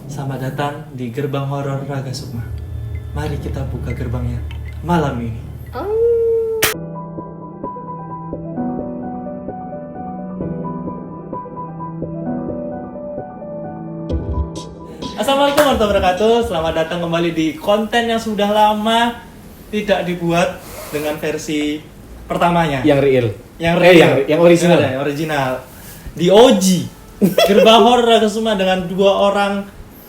Selamat datang di gerbang horor Raga Sukma. Mari kita buka gerbangnya malam ini. Assalamualaikum warahmatullahi wabarakatuh. Selamat datang kembali di konten yang sudah lama tidak dibuat dengan versi pertamanya. Yang real. Yang original. Yang original. Di OG. Gerbang horor Raga Sukma dengan dua orang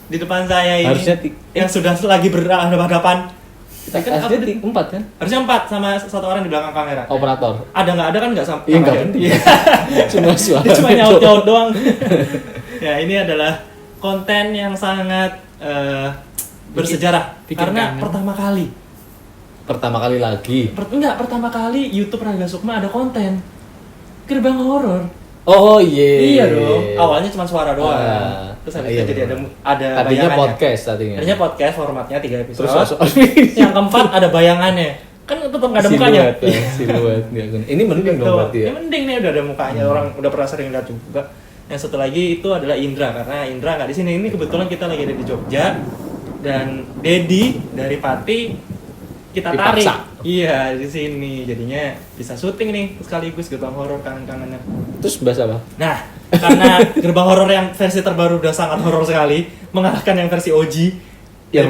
di depan saya ini. Harusnya yang sudah lagi berhadapan. Harusnya 4 kan? Harusnya 4 sama satu orang di belakang kamera. Operator. Ada nggak ada kan nggak sama. Iya nggak penting. Cuma suara. Dia cuma nyaut doang. Ya ini adalah konten yang sangat bersejarah karena pertama kali lagi. Pertama kali YouTube Raga Sukma ada konten gerbang horor. Oh iya. Iya dong. Awalnya cuma suara doang. Terus habis itu jadi ada tadinya bayangannya. podcast tadinya. Tadinya podcast formatnya 3 episode. Terus yang keempat ada bayangannya. Kan tetap nggak ada mukanya. Siluet. Ini mending dong berarti ya. Ini mending nih udah ada mukanya, orang udah pernah sering lihat juga. Yang satu lagi itu adalah Indra, karena Indra nggak di sini. Ini kebetulan kita lagi ada di Jogja dan Dedi dari Pati kita tarik. Dipaksa. Iya di sini, jadinya bisa syuting nih sekaligus gerbang horor kangen-kangennya. Terus bahas apa? Nah, karena gerbang horor yang versi terbaru udah sangat horor sekali, mengalahkan yang versi OG. Yang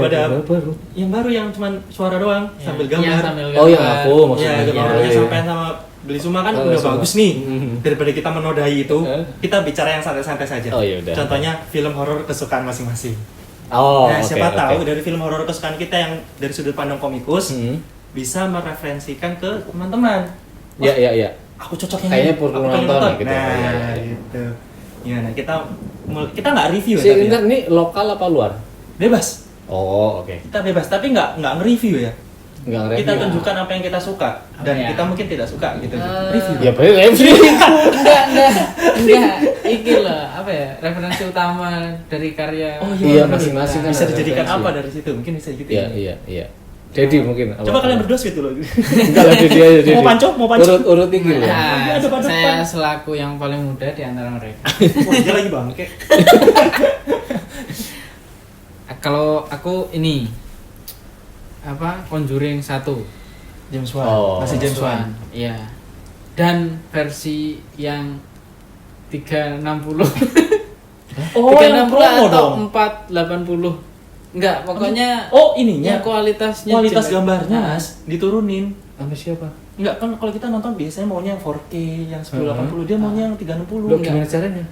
baru yang cuma suara doang sambil gambar. Oh yang aku maksudnya. Ya, gerbang horornya sampai sama Beli Suma kan udah bagus nih. Daripada kita menodai itu, kita bicara yang santai-santai saja. Oh iya udah. Contohnya film horor kesukaan masing-masing. Oh, Nah, siapa tahu dari film horor kesukaan kita yang dari sudut pandang komikus bisa mereferensikan ke teman-teman. Iya. Aku cocok yang kayaknya ini. perlu Aku pengen nonton nonton. gitu. Nah, gitu. Ya, nah kita nggak review Si ya. Indra ini lokal apa luar? Bebas. Oh, oke. Kita bebas, tapi nggak nge-review ya. Enggak Kita tunjukkan apa yang kita suka dan kita mungkin tidak suka gitu. Review. Ya boleh review. Enggak, iki loh, apa ya, referensi utama dari karya. Oh Iya, bener. masing-masing kan Bisa ada dijadikan referensi. apa dari situ? Mungkin bisa gitu. Iya. Jadi mungkin Coba kalian berdua sweet dulu. enggak lah dia aja. Mau pancok? Urut iki loh. Nah, Ada pada saya depan. selaku yang paling muda di antara mereka. Wah, dia lagi bangke. Kalau aku ini apa, Conjuring 1. James Wan. Oh. Masih James Wan. Iya. Dan versi yang 360. Oh, yang 360 promo atau dong. 480. Enggak, pokoknya Oh, ininya. yang kualitas Kualitas jelek. gambarnya Nah, diturunin. Sama siapa? Enggak kan kalau kita nonton biasanya maunya yang 4K, yang 1080, dia maunya yang 360. Lo gimana caranya?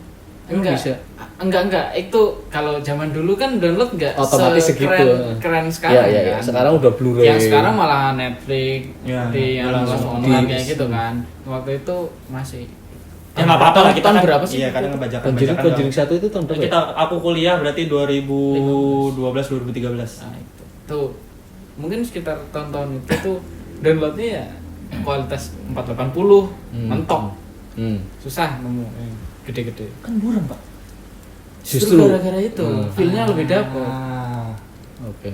Enggak. Bisa. Enggak. Itu kalau zaman dulu kan download enggak Otomatis segitu. keren sekarang Iya. kan. Sekarang udah Blu-ray. Yang sekarang malah Netflix, Ya, di yang langsung langsung online di- kayak gitu kan. Waktu itu masih Ya nggak apa-apa lah, kita tahun kan- berapa sih? Iya, kadang ngebajakan. Conjuring 1 itu tahun berapa? Kita aku kuliah berarti 2012 2013. Nah, itu. Tuh. Mungkin sekitar tahun-tahun itu tuh downloadnya ya kualitas 480 mentok. Susah nemu yang gede-gede. Kan buram, Pak. Justru gara-gara itu, feel-nya lebih dapet. Oke.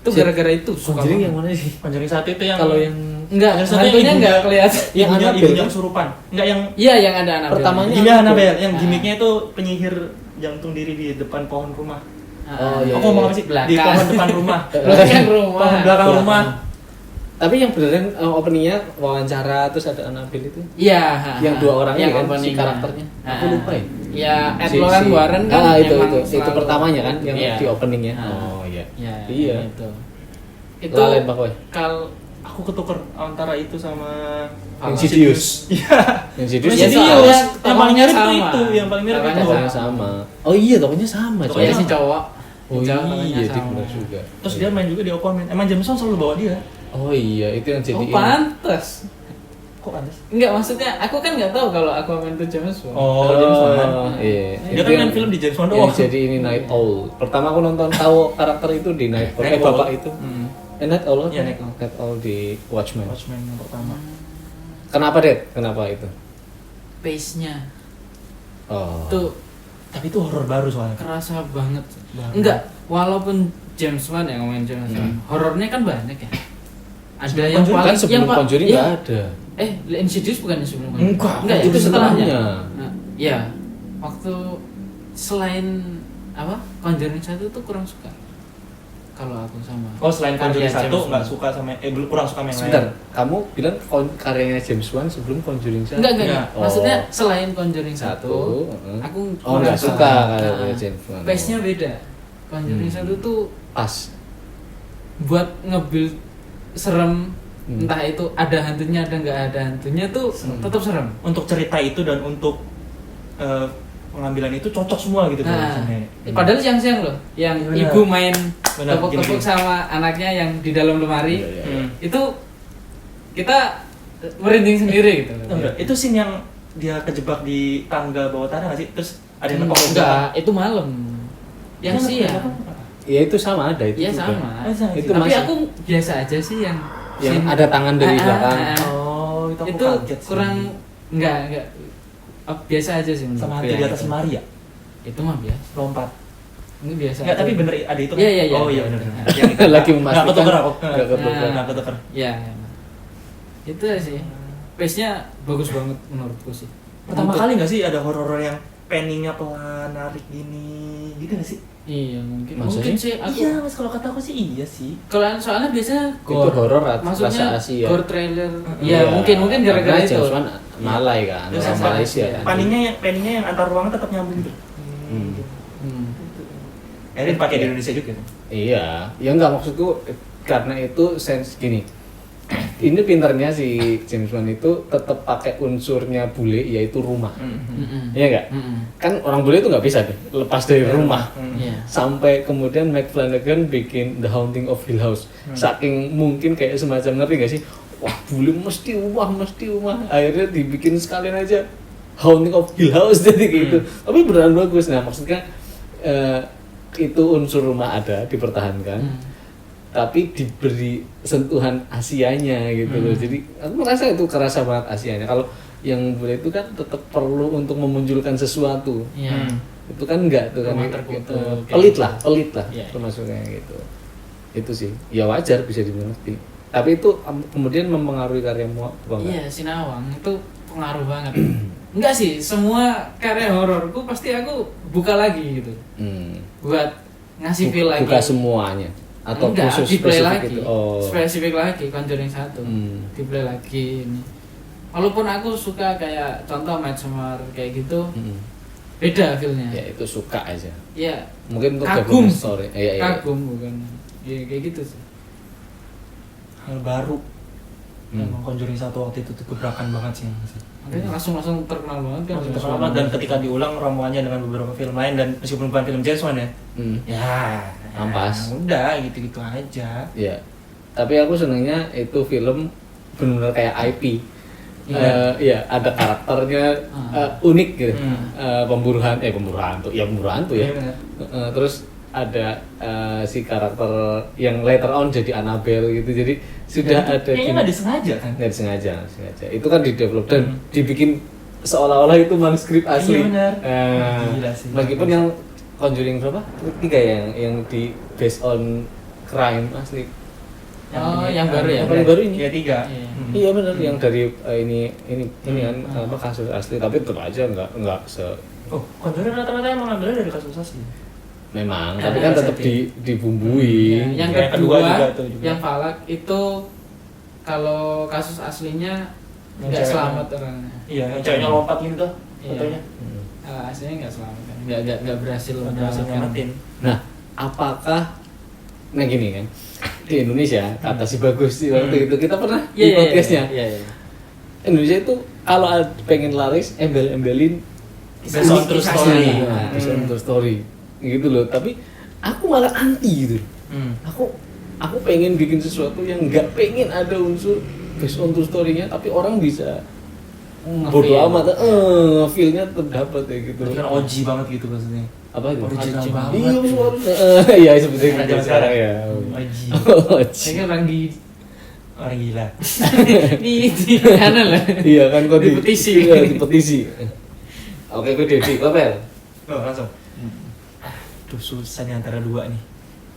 Itu gara-gara itu suka Conjuring banget. yang mana sih? Conjuring 1 itu yang Kalau yang Enggak, Yang satu hantunya ibunya- enggak kelihatan. yang ibunya Annabelle yang kan? kesurupan. Enggak yang Iya, yang ada anak. Pertamanya gimana Annabelle. Annabelle, yang Ah. gimmicknya itu penyihir jantung diri di depan pohon rumah. Oh, iya. Aku ngomong apa sih? Di Belakang. pohon depan rumah. Belakang rumah. Pohon belakang Iya. rumah. Tapi yang beneran openingnya wawancara terus ada Annabelle itu. Iya, Yang dua orang ini kan si openingnya. karakternya. Aku lupa ya. Ya, Ed Lawrence Warren kan. itu emang itu selalu- pertamanya kan yang Iya. di openingnya. Ah. Oh iya. Iya. Iya. Itu. Lalen Pak Koy. Aku ketuker antara itu sama Insidious. Iya. Insidious. Ya, Insidious. soalnya Yang paling mirip itu sama. itu, yang paling mirip Tokohnya itu. Tokonya sama. Oh iya, tokonya sama. Pokoknya coy. si cowok. Oh Si cowok tokonya iya, sama. benar juga. Terus dia main juga di Aquaman. Emang James Wan selalu bawa dia. Oh iya, itu yang jadi Oh, ini. pantes. Kok aneh? Enggak, maksudnya aku kan enggak tahu kalau Aquaman itu James Wan. Oh, James Wan. Iya. Dia kan main film di James Wan Yang doang. jadi ini Night Owl. Pertama aku nonton tahu karakter itu di Night Owl. Night Owl. Bapak itu. Night Owl. Iya, kan? Night Owl. Night Owl di Watchmen. Watchmen yang pertama. Kenapa, Det? Kenapa itu? Pace-nya Oh. tuh Tapi itu horor baru soalnya. kerasa banget. Banget. Enggak, walaupun James Wan yang ngomongin James Wan, horornya kan banyak ya. Ada yang Conjuring paling Kan sebelum Conjuring iya. nggak ada. Insidious bukan yang sebelum Conjuring? Enggak, Enggak, itu itu setelahnya. setelahnya. Nah, ya, waktu selain apa Conjuring 1 tuh kurang suka kalau aku sama. Oh, selain Conjuring karya 1 James nggak Wan. suka sama kurang suka sama yang Sebentar, lain. kamu bilang karyanya James Wan sebelum Conjuring 1? Enggak. Oh. Maksudnya selain Conjuring 1, Satu, aku oh nggak suka karyanya James Wan. Pace-nya beda. Conjuring 1 tuh pas. buat nge-build serem, Hmm. entah itu ada hantunya ada nggak ada hantunya tuh tetap serem. Untuk cerita itu dan untuk pengambilan itu cocok semua gitu Nah, biasanya. padahal siang-siang loh, yang Benar. ibu main Benar, tepuk-tepuk gini-gini. sama anaknya yang di dalam lemari, Iya, iya. Hmm. itu kita merinding sendiri gitu. Tahu nggak? Itu scene yang dia kejebak di tangga bawah tanah nggak sih? Terus ada yang nepok Enggak, itu malam. Yang siang. Ya itu sama ada itu. Iya juga. sama. Itu Tapi masih- aku biasa aja sih yang Yang scene- ada tangan dari belakang. Oh, itu aku Itu kaget sih. kurang enggak biasa aja sih menurut sama aku hantu di yang atas itu. lemari ya? Itu mah biasa. Lompat. Ini biasa. Enggak, aja. tapi bener ada itu. Iya, iya, iya. Oh iya bener. Nah. Yang itu. Lagi memastikan. Nggak ketuker aku. Nggak ketuker. Nggak ketuker. Ya, itu sih. Pace-nya bagus banget menurutku sih. Pertama Untuk- kali nggak sih ada horor yang penningnya pelan, narik gini, gitu nggak sih? Iya mungkin. Maksudnya? Mungkin sih aku. Iya, mas kalau kata aku sih iya sih. Kalau soalnya biasanya Itu horor rasa maksudnya Asia. gore trailer. Iya. Ya mungkin gara-gara Karena itu. James Wan Malay kan, Terus orang yang Malaysia kan. penningnya yang antar ruangan tetap nyambung gitu. Hmm. Hmm. Akhirnya dipakai di Indonesia juga. Iya, ya enggak maksudku karena itu sense gini. Ini pinternya si James Wan itu tetap pakai unsurnya bule yaitu rumah. Mm-mm. Iya enggak? Mm-mm. Kan orang bule itu nggak bisa deh lepas dari rumah. Iya. Sampai kemudian Mike Flanagan bikin The Haunting of Hill House. Saking mungkin kayak semacam ngerti gak sih? Wah, bule mesti rumah. Akhirnya dibikin sekalian aja Haunting of Hill House jadi gitu. Tapi beneran bagus. Nah, maksudnya itu unsur rumah ada dipertahankan. Tapi diberi sentuhan Asianya gitu loh. Jadi aku merasa itu kerasa banget Asianya. Kalau yang bule itu kan tetap perlu untuk memunculkan sesuatu. Iya. Itu kan enggak tuh kan Rumah terkutuk, pelit kayak lah Iya. termasuknya gitu. Itu sih ya wajar bisa dimengerti, tapi itu kemudian mempengaruhi karyamu apa enggak? Iya, Sinawang itu pengaruh banget. Enggak sih, semua karya hororku pasti aku buka lagi gitu. Buat ngasih feel lagi. Buka semuanya atau Enggak, khusus di play spesifik lagi. itu? Oh. Spesifik lagi Conjuring 1. Di play lagi ini. Walaupun aku suka kayak contoh Midsommar kayak gitu, beda feel-nya. Ya itu suka aja. Iya. Mungkin untuk Kagum. development story. Iya. Kagum bukan. Iya kayak gitu sih. Hal baru. Emang Conjuring 1 waktu itu tuh gebrakan banget sih. Makanya langsung terkenal banget kan. Langsung terkenal banget, dan ketika diulang ramuannya dengan beberapa film lain dan meskipun bukan film James Wan ya. Ya, Ampas. udah gitu-gitu aja. Ya. Tapi aku senengnya itu film benar-benar kayak IP. Iya, ada karakternya unik gitu. Pemburu hantu ya. Iya, benar. Terus ada si karakter yang later on jadi Annabelle gitu. Jadi sudah ada Kayaknya nggak disengaja kan? nggak disengaja. Itu kan di develop dan dibikin seolah-olah itu manuskrip asli. Iya, benar. Eh, Gila sih. Meskipun yang Conjuring berapa? 3 ya yang di based on crime asli. Oh, yang baru ya? Yang paling baru ini. Ya 3. Iya. Iya benar yang dari ini kan apa kasus asli tapi tetap aja nggak se Oh, Conjuring rata-rata emang ngambilnya dari kasus asli. memang Ada tapi kan tetap setting. dibumbui. Yang Yang kedua, kedua juga tuh juga. yang Falak itu kalau kasus aslinya Yang nggak cewek. selamat orangnya. Iya, yang ceweknya lompat gitu tuh Iya. fotonya. Aslinya nggak selamat kan? Nggak berhasil Nggak berhasil menyelamatkan. nyelamatin. Nah, apakah nah gini kan di Indonesia kata si Bagus sih waktu itu kita pernah di podcastnya Iya, iya. Indonesia itu kalau pengen laris embel-embelin Based on true story. Nah, based on true story gitu loh. Tapi aku malah anti gitu. Aku pengen bikin sesuatu yang nggak pengen ada unsur based on true story-nya, tapi orang bisa bodo Nge-feel. amat, feel-nya terdapat ya gitu. Berarti kan OG banget gitu maksudnya. Apa itu? Original Original. banget. Iya, iya seperti Anak itu zaman sekarang sekarang. ya. OG. OG. Kayaknya orang di Orang gila. di mana lah? Iya kan kok Di petisi. Iya, di petisi. Oke, gue Dedi, Kopel. Oh, langsung. Aduh, susah nih antara dua nih.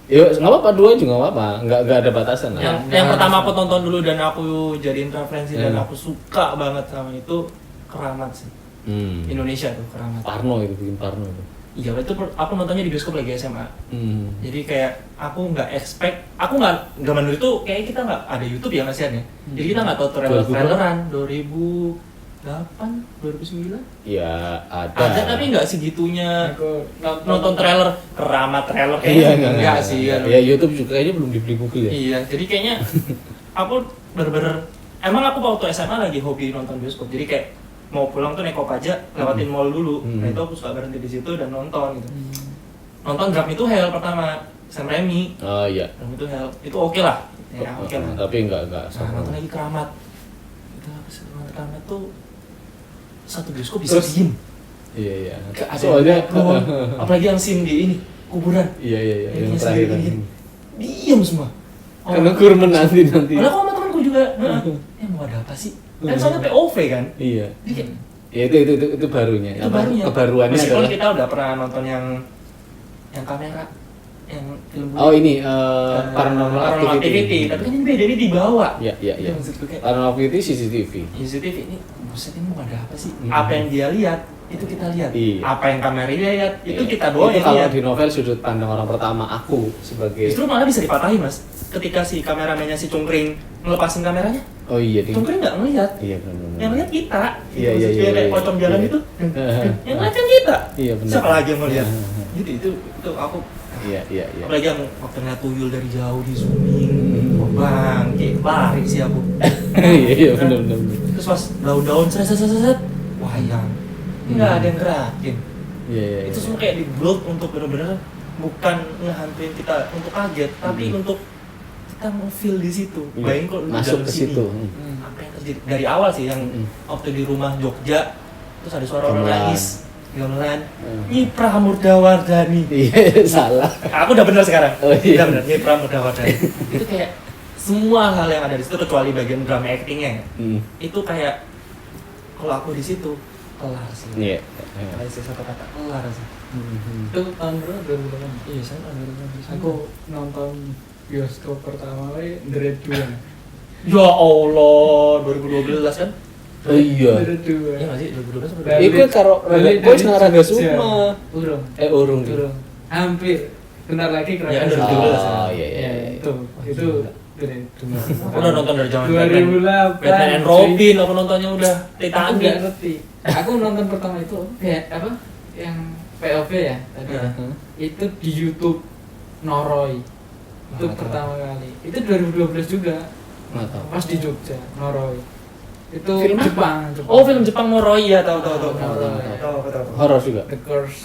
Yuk, nggak apa-apa, 2 juga nggak apa-apa, nggak ada batasan lah. Yang pertama aku tonton dulu dan aku jadiin referensi dan Hmm. aku suka banget sama itu Keramat sih. Indonesia tuh Keramat. Parno itu bikin Parno itu. Iya, itu aku nontonnya di bioskop lagi SMA. Jadi kayak aku nggak expect, aku nggak zaman dulu itu kayak kita nggak ada YouTube ya kasihan ya. Jadi kita nggak tahu traileran 2008, 2009. Ya ada. Ada tapi nggak segitunya Aku nonton trailer, keramat trailer Iya, kayaknya enggak sih. Ya YouTube juga kayaknya belum dibeli Google ya. Iya, jadi kayaknya aku bener-bener emang aku waktu SMA lagi hobi nonton bioskop. Jadi kayak mau pulang tuh naik Kopaja lewatin mall dulu. Nah itu aku suka berhenti di situ dan nonton gitu. Nonton Drum It to Hell pertama, Sam Raimi. Oh iya. Drum It to Hell itu oke lah. Ya oke lah. Tapi enggak Nah, sama. nonton lagi Keramat. Itu apa sih? Nonton Keramat tuh satu bioskop bisa diem. Iya. Gak ada Soalnya background. Apalagi yang scene di ini kuburan. iya yang Yang terakhir. sendiri gini. Diem semua. Karena kurang nanti. Padahal aku sama temanku juga, mau ada apa sih? Kan soalnya POV kan? Iya. Jadi kayak, Ya itu barunya. itu barunya. Kebaruannya Meskipun adalah kita udah pernah nonton yang kamera, yang film oh ini Paranormal Activity. tapi kan ini beda, ini dibawa. Iya. Itu maksudku kayak, Paranormal Activity CCTV. CCTV ini, buset ini mau ada apa sih? Apa yang dia lihat, itu kita lihat. Iya. Apa yang kamera dia lihat, itu Iya. kita doang Itu yang kalau lihat. di novel sudut pandang orang pertama aku sebagai Justru malah bisa dipatahin mas, ketika si kameramennya si Cungkring ngelepasin kameranya, oh iya Cungkring nggak ngelihat. Iya benar. Yang lihat kita, Iya, gitu. iya, Maksudnya iya, kayak iya. pocong jalan Iya. itu, yang lihat kan kita. Iya benar. Siapa lagi yang melihat? Iya. Gitu itu aku. Iya. Apalagi yang waktu ngeliat tuyul dari jauh di zooming, bang, kayak lari sih aku. Iya benar. Terus pas daun-daun set, wayang, nggak ada yang gerakin. Iya. Itu semua kayak di-build untuk benar-benar bukan ngehantuin kita untuk kaget, tapi untuk kita mau feel di situ. Iya. Bayangin kalau lu Masuk dalam ke sini. situ. Apa yang terjadi dari awal sih yang waktu di rumah Jogja terus ada suara orang Gamelan. nangis gamelan Nyipra Murdawardhani. Iya salah. Aku udah bener sekarang. Oh, iya. Udah bener Nyipra Murdawardhani. Itu kayak semua hal yang ada di situ kecuali bagian drama actingnya itu kayak kalau aku di situ kelar sih. Iya. Kelar sih satu kata kelar sih. itu tahun berapa? 2008. Iya saya nggak Aku nonton bioskop pertama kali The Red 2. ya Allah 2012 kan? Oh iya. The Red 2. Iya nggak sih 2012 apa? Dari- Iku karo dari- Boys dari nang Raga Jogja. Sukma. Urung. Urung. Hampir. Bentar lagi Ya, kerajaan. kan 2012 ya. Oh iya. Itu The Red 2. Aku udah nonton dari zaman 2008. Batman and Robin, aku nontonnya udah Aku Titanic. nggak ngerti. Aku nonton pertama itu apa? Yang POV ya tadi. Itu di YouTube Noroi. Itu Nggak tahu. pertama kali. Itu 2012 juga. Nggak tahu. Pas di Jogja, Noroi. Itu Film apa? Jepang. Oh film Jepang Noroi ya tahu. Noroi. Tahu. Horor juga. The Curse.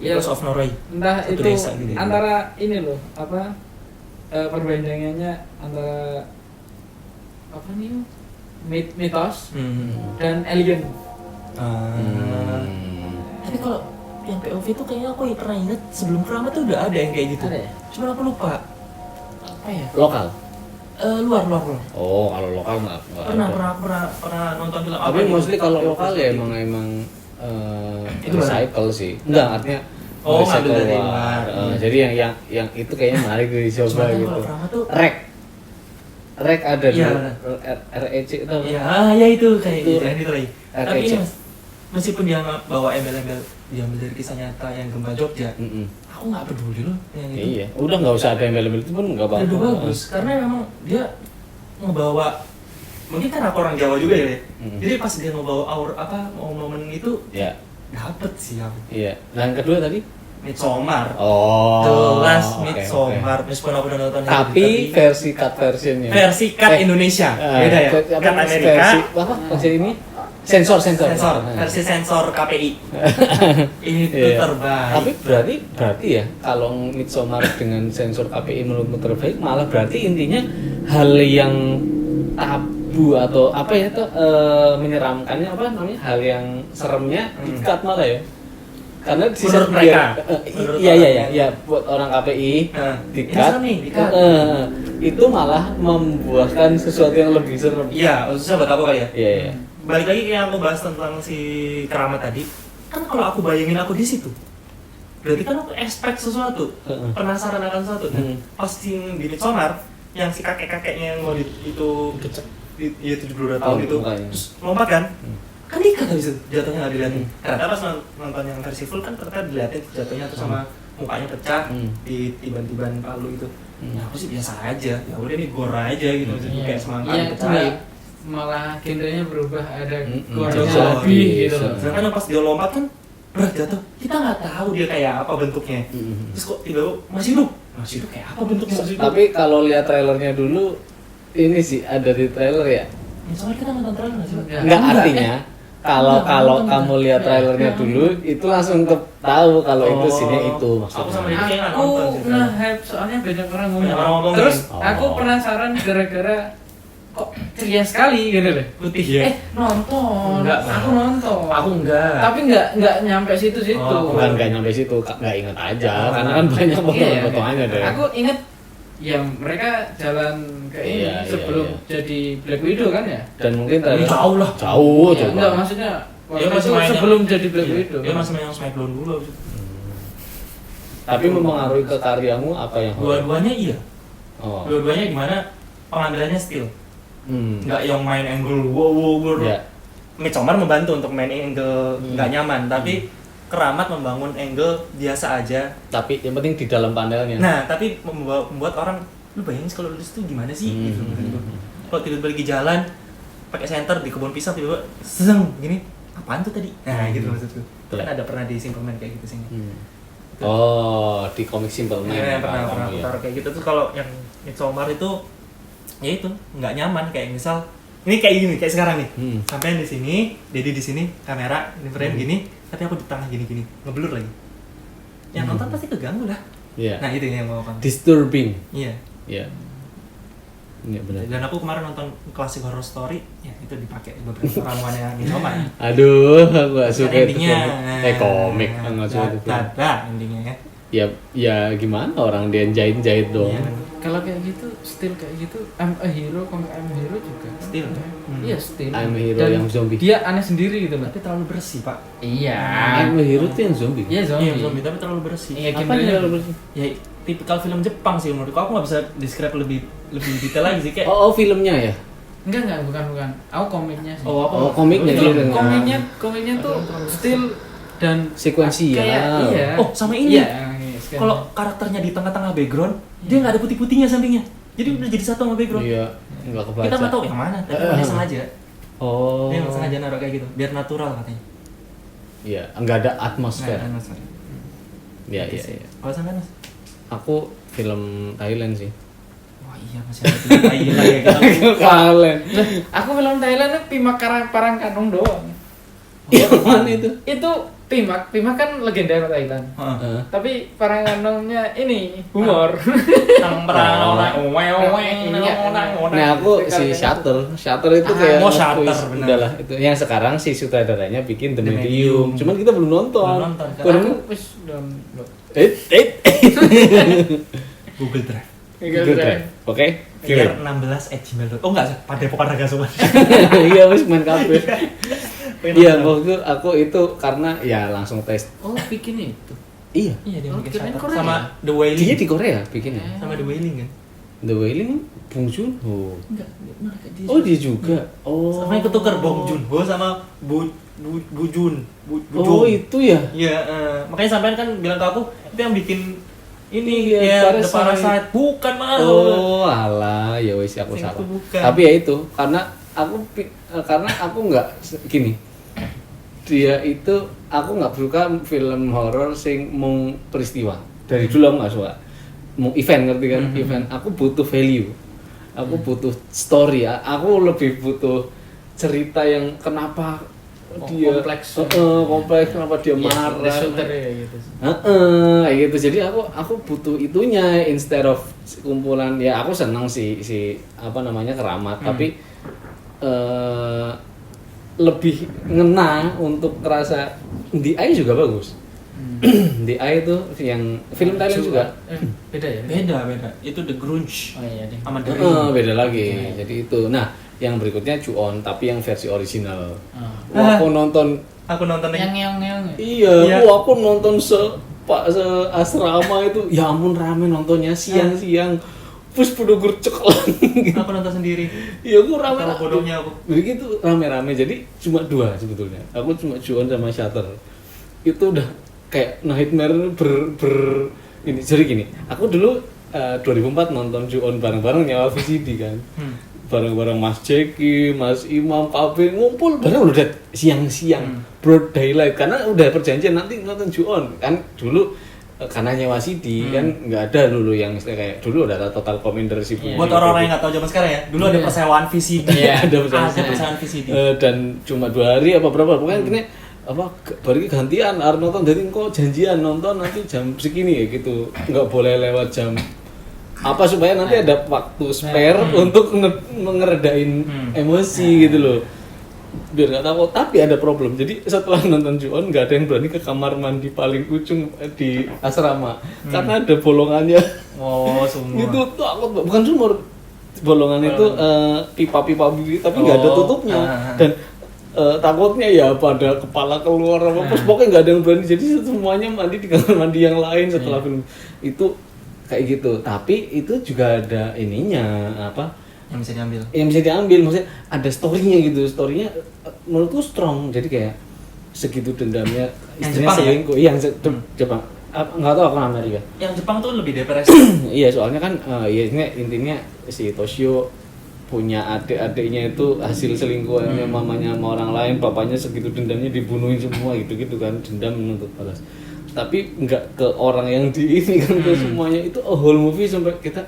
Ya, Curse of Noroi. entah Satu itu desa gitu ya. antara ini loh, apa perbandingannya antara apa nih? Mitos dan alien. Tapi kalau yang POV itu kayaknya aku pernah ingat sebelum Keramat tuh udah ada yang kayak gitu. Ada ya? Cuman aku lupa. Apa ya? Lokal. Luar. Oh, kalau lokal nggak Pernah nonton film apa? Tapi gitu? mostly kalau lokal ya emang Itu recycle sih. Enggak, artinya Oh, recycle ngambil dari luar. luar. Jadi yang itu kayaknya menarik dicoba Cuman kan gitu. kalau Keramat tuh Rek ada Iya, dulu. REC itu. ya itu kayak Itu. gitu yang itu lagi. Tapi ini REC. mas, meskipun dia bawa embel-embel diambil dari kisah nyata yang gempa Jogja, aku nggak peduli loh yang itu. Iya, udah nggak usah ada embel-embel itu pun nggak apa-apa. Udah bagus karena memang dia ngebawa, mungkin kan aku orang Jawa juga ya. Jadi pas dia ngebawa momen itu Ya, dapet sih aku. iya. Dan yang kedua tadi? Midsommar. Oh. Jelas oke, Midsommar. Meskipun aku udah nonton yang Tapi itu, versi cut versionnya. versi cut Indonesia beda ya. Cut Amerika. Versi apa? Versi ini? Sensor. Versi sensor KPI. Itu Iya. terbaik. Tapi berarti ya kalau Midsommar dengan sensor KPI menurutmu terbaik, malah berarti intinya hal yang tabu atau apa ya tuh menyeramkannya apa namanya, hal yang seremnya di-cut malah ya. Karena di Menurut mereka. Menurut orang. iya buat orang KPI Ini di-cut. serem nih, di-cut. Itu malah membuahkan sesuatu yang lebih serem. Iya, khususnya buat aku kali ya. Iya. Balik lagi kayak aku bahas tentang si Keramat tadi. Kan kalau aku bayangin aku di situ, berarti kan aku expect sesuatu, penasaran akan sesuatu. Nah, pas di Midsommar, yang si kakek-kakeknya yang mau itu Kecek. iya 72 tahun itu mukanya. terus lompat kan, kan diikat habis itu jatuhnya nggak dilihatin. Karena pas nonton yang versi full kan ternyata dilihatin jatuhnya tuh sama mukanya pecah di tiban-tiban palu itu. Ya aku sih biasa aja, ya udah nih gore aja gitu, maksudnya kayak semangka pecah. Iya, malah genrenya berubah, ada gore-nya Jauh lebih gitu. Sedangkan pas dia lompat kan berat jatuh, kita nggak tahu dia kayak apa bentuknya. Terus kok tiba-tiba masih hidup kayak apa bentuknya masih hidup. Tapi kalau lihat trailernya dulu, ini sih ada di trailer ya. Ya, soalnya kita nonton trailer nggak sih? Enggak, artinya kalau kamu lihat trailernya dulu itu langsung tahu kalau itu scene itu Aku sama maksudnya. dia kayak nggak nonton sih. Aku nge-hype soalnya banyak orang Banyak orang ngomong Terus kan? aku Oh. penasaran gara-gara kok ceria sekali gitu deh. Putih ya. Nonton. Enggak, aku nonton. Aku enggak. Tapi nggak nyampe situ-situ. Oh, Bukan nggak nyampe situ, nggak inget aja karena kan banyak Iya, potongannya deh. Aku inget ya mereka jalan ke ini Iya, sebelum iya. jadi Black Widow kan ya. Dan mungkin Ini jauh lah. jauh Ya, enggak maksudnya waktu Dia masih itu main sebelum yang- jadi Black iya, Widow. Dia masih main yang Smackdown dulu abis itu. Tapi mempengaruhi ke karyamu apa yang horor? Dua-duanya iya. Oh. Dua-duanya gimana pengambilannya still. Hmm. Nggak yang main angle wow. Ya. Midsommar membantu untuk main angle nggak nyaman, tapi Hmm. Keramat membangun angle biasa aja. Tapi yang penting di dalam panelnya. Nah, tapi membuat orang, lu bayangin kalau lulus itu gimana sih? Gitu. Kalau tiba-tiba lagi jalan, pakai senter di kebun pisang tiba-tiba seng gini, apaan tuh tadi? Nah, gitu maksudku. Betul. Kan ada pernah di Simple Man kayak gitu sih. Oh, di komik Simple Man. Iya, pernah Paham, aku ya. taruh kayak gitu tuh. Kalau yang Midsommar itu ya itu nggak nyaman, kayak misal ini kayak gini, kayak sekarang nih. Sampai di sini, Dedi di sini, kamera ini frame gini, tapi aku di tengah gini-gini, ngeblur lagi. Yang nonton pasti keganggu lah. Iya. Nah, itu yang mau kamu. Disturbing. Iya. Iya. Iya benar. Dan aku kemarin nonton klasik horror story, ya itu dipakai beberapa ramuannya Midsommar. Aduh, aku gak suka Kan itu endingnya. komik. Komik, aku gak suka itu. Ada endingnya ya. Ya gimana orang dia jahit-jahit dong. Iya. Kalau kayak gitu, still kayak gitu, I'm a hero, komik I'm a hero juga. Still. Iya, still. I'm a hero Dan yang zombie. Dia aneh sendiri gitu loh. Tapi terlalu bersih, Pak. Iya. I'm a hero tuh yang zombie. Iya, Iya, zombie. zombie tapi terlalu bersih. Iya, Apa genrenya- yang terlalu bersih? Ya tipikal film Jepang sih menurutku. Aku nggak bisa describe lebih detail lagi sih kayak. Oh, filmnya ya? Enggak, bukan. Aku komiknya sih. Oh, apa? Oh, komiknya Itu dia dengan komiknya tuh still dan sekuensial. kayak iya. Oh, sama ini. Iya, Kalau karakternya di tengah-tengah background, dia nggak ada putih-putihnya sampingnya. Jadi udah jadi satu sama background. Iya, enggak kebaca. Kita nggak tahu yang mana, tapi dia sengaja. Oh. Dia sengaja naruh kayak gitu, biar natural katanya. Iya, enggak ada atmosfer. Nggak ada masalah. Iya, Gitu iya, sih. iya. Kalau sampai Mas? Aku film Thailand sih. Wah iya masih ada film Thailand ya kita. Thailand. Aku film Thailand tuh Pimak Parang Kanong doang. Yang mana itu? Itu Pimak kan legenda Thailand. Heeh. Tapi Parang Kanongnya ini humor. Tang perang orang Nah, aku si Shutter itu kayak oh, Shutter, nge-twist. benar. Udahlah itu. Yang sekarang si sutradaranya bikin The The Medium. Medium. Cuman kita belum nonton. Belum nonton. Aku wis download. Google Drive. Good Drive. Oke. Kirim Kirim. 16@gmail.com. Oh enggak, pada Pokan Raga Sobat. Iya, wis main kafe. Iya, waktu aku itu karena ya langsung tes. Oh, bikin itu. Iya. Iya dia Oh, bikin kirain Shutter. Korea. Sama The Dia Wailing. di Korea bikinnya. Sama The Wailing kan? The Wailing Bong Joon-ho. Enggak, mereka dia. Oh, dia juga. Oh. Sama yang ketuker Bong Joon-ho sama Bu Jun. Oh, itu ya. Iya, makanya sampean kan bilang ke aku itu yang bikin ini Iya, ya The Parasite. Parasite. Bukan mah. Oh, alah, ya wis aku Yang salah. itu bukan. Tapi ya itu karena aku nggak gini. Dia itu aku nggak suka film horor sing mung peristiwa. Dari dulu aku nggak suka. Mung event ngerti kan? Event. Aku butuh value. Aku butuh story ya. Aku lebih butuh cerita yang kenapa dia kompleks. kompleks kenapa dia marah. The shooter ya gitu. Kayak gitu. Jadi aku butuh itunya instead of kumpulan ya aku senang si apa namanya Keramat tapi lebih ngena untuk kerasa The Eye juga bagus. The Eye itu yang film Thailand juga. Beda ya? Beda. Itu The Grunge Oh iya deh. sama The Ring. Beda lagi. Jadi itu. Nah, yang berikutnya Ju-on tapi yang versi original. Ah. Wah, aku nonton Aku nonton Yang yang ngeong-ngeong ya? iya, Iya. aku nonton se asrama itu ya ampun rame nontonnya siang-siang. Push penugur ceklan. Aku nonton sendiri. Iya, aku rame. Tahu bodohnya aku. Begitu rame-rame, jadi cuma 2 sebetulnya. Aku cuma Ju-on sama Shutter. Itu udah kayak nightmare ini. Jadi gini, aku dulu 2004 nonton Ju-on bareng-bareng nyawa VCD kan. Bareng-bareng Mas Jeki, Mas Imam, Pak B ngumpul bareng udah siang-siang, broad daylight karena udah perjanjian nanti nonton Ju-on kan dulu. Karena nyewa CD kan nggak ada dulu yang kayak dulu ada Total Commander sih. Buat orang-orang yang nggak tahu zaman sekarang ya, dulu ada persewaan VCD. Iya, ada persewaan VCD. Dan cuma 2 hari apa berapa pokoknya ini apa baru gantian harus nonton, jadi kok janjian nonton nanti jam segini ya gitu, nggak boleh lewat jam apa supaya nanti ada waktu spare untuk ngeredain emosi gitu loh, biar nggak takut. Tapi ada problem, jadi setelah nonton Ju-on nggak ada yang berani ke kamar mandi paling ujung di asrama karena ada bolongannya. Oh, sumur. Itu takut, bukan sumur, bolongan itu pipa-pipa begitu tapi nggak ada tutupnya dan takutnya ya pada kepala keluar apa pokoknya nggak ada yang berani, jadi semuanya mandi di kamar mandi yang lain setelah film itu kayak gitu. Tapi itu juga ada ininya apa Yang bisa diambil. yang bisa diambil, maksudnya ada story-nya gitu, story-nya menurutku strong, jadi kayak segitu dendamnya istrinya selingkuh. Iya, yang Jepang. Nggak tahu aku Amerika. Yang Jepang tuh lebih depresi. Iya, soalnya kan ya intinya si Toshio punya adik-adiknya itu hasil selingkuhannya mamanya sama orang lain, papanya segitu dendamnya dibunuhin semua gitu-gitu kan, dendam menuntut balas. Tapi nggak ke orang yang di ini kan, ke semuanya itu whole movie sampai kita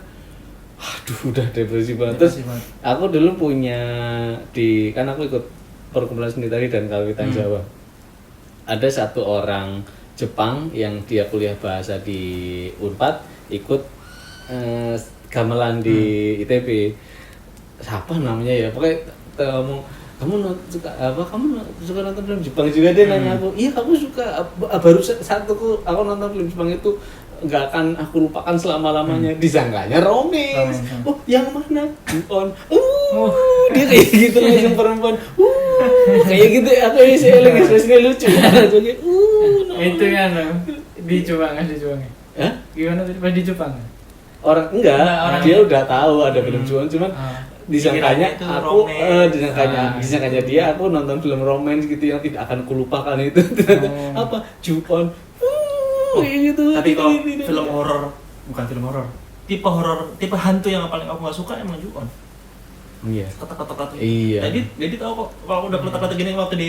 aduh udah depresi banget. Terus aku dulu punya kan aku ikut perkumpulan seni tari dan kawitan Jawa. Ada satu orang Jepang yang dia kuliah bahasa di Unpad, ikut gamelan di ITB. Siapa namanya ya? Pokoknya kamu suka nonton film Jepang juga, dia nanya aku. Iya, aku suka. Baru aku nonton film Jepang itu nggak akan aku lupakan selama-lamanya. Disangkanya romance. Oh, yang mana? Ju-on. Dia kayak gitu langsung perempuan. Kayak gitu aku eling ekspresinya lucu. Jadi itu kan di Jepang. Hah? Gimana tadi pas di Jepang? Orang dia udah tahu ada film Ju-on, cuman disangkanya aku disangkanya dia aku nonton film romance gitu yang tidak akan kulupakan itu. Apa Ju-on gitu. Tapi kalau film horor, bukan film horor, tipe hantu yang paling aku nggak suka emang Ju-on. Iya. Kata-kata. Iya. Jadi tahu kok kalau udah kata-kata gini waktu di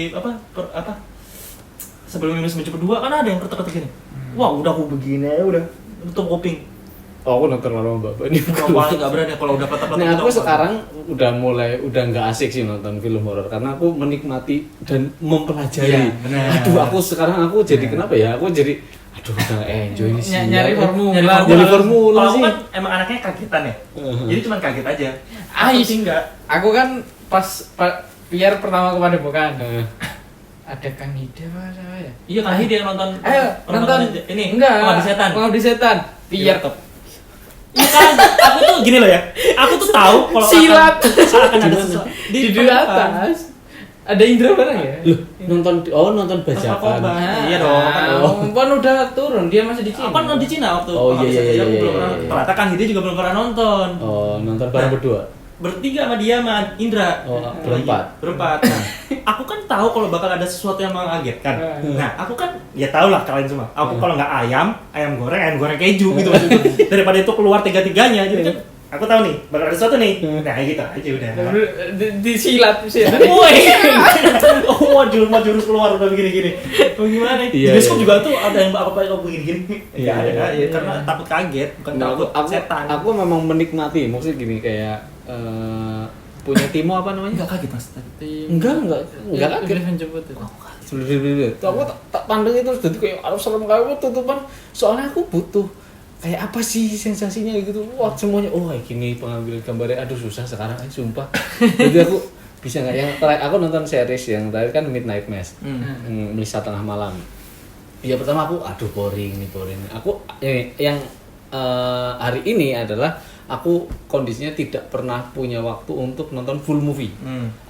sebelum minus mencoba 2 kan ada yang kata-kata gini. Wah, udah aku begini aja udah tutup kuping. Oh, aku nonton lama Bapak ini. Paling nggak berani kalau udah kata-kata. Nah, aku sekarang udah nggak asik sih nonton film horor karena aku menikmati dan mempelajari. Iya, benar. Aduh, aku jadi kenapa ya? Aku jadi udah enjoy ini sih. Nyari formula. Nyari formula kalau sih. aku kan emang anaknya kagetan ya. Jadi cuma kaget aja. Sih enggak. Aku kan pas biar pertama kepada bukan. Ada Kang Hida apa ya? Iya, Kang Hida yang nonton. Ayo, nonton ini. Enggak. Pengabdi Setan. Biar Iya kan, aku tuh gini loh ya. Aku tuh tahu kalau silat akan ada sesuatu di atas. Ada Indra bareng ya? Loh, nonton bajakan. Iya dong. Kan udah turun, dia masih di Cina. Aku kan nonton di Cina waktu. Oh iya. Ternyata Kang Hida juga belum pernah nonton. Oh, nonton bareng berdua. Bertiga sama dia sama Indra. Oh, berempat. Nah, aku kan tahu kalau bakal ada sesuatu yang mengagetkan. Nah, aku kan ya tahu lah kalian semua. Aku kalau nggak ayam goreng keju gitu maksudnya. Daripada itu keluar tiga-tiganya. Jadi kan aku tahu nih bakal ada sesuatu nih. Nah, gitu aja udah. Di silat sih. Woi. Oh, jurus keluar udah begini-gini. Gimana? Di bioskop juga tuh ada yang apa begini-gini. Enggak ada ya, karena takut kaget, bukan takut setan. Aku memang menikmati, maksudnya gini kayak punya Timo apa namanya? Enggak kaget Mas tadi. Enggak kaget. Menjemput itu. Sebelum aku tak pandang itu jadi kayak harus serem kayak tutupan. Soalnya aku butuh kayak apa sih sensasinya gitu. Wah, semuanya kayak gini pengambilan gambarnya. Aduh, susah sekarang sumpah. Jadi aku bisa nggak yang terakhir aku nonton series yang terakhir kan Midnight Mass. Melisa Tengah Malam. Ya pertama aku boring. Aku yang hari ini adalah aku kondisinya tidak pernah punya waktu untuk nonton full movie.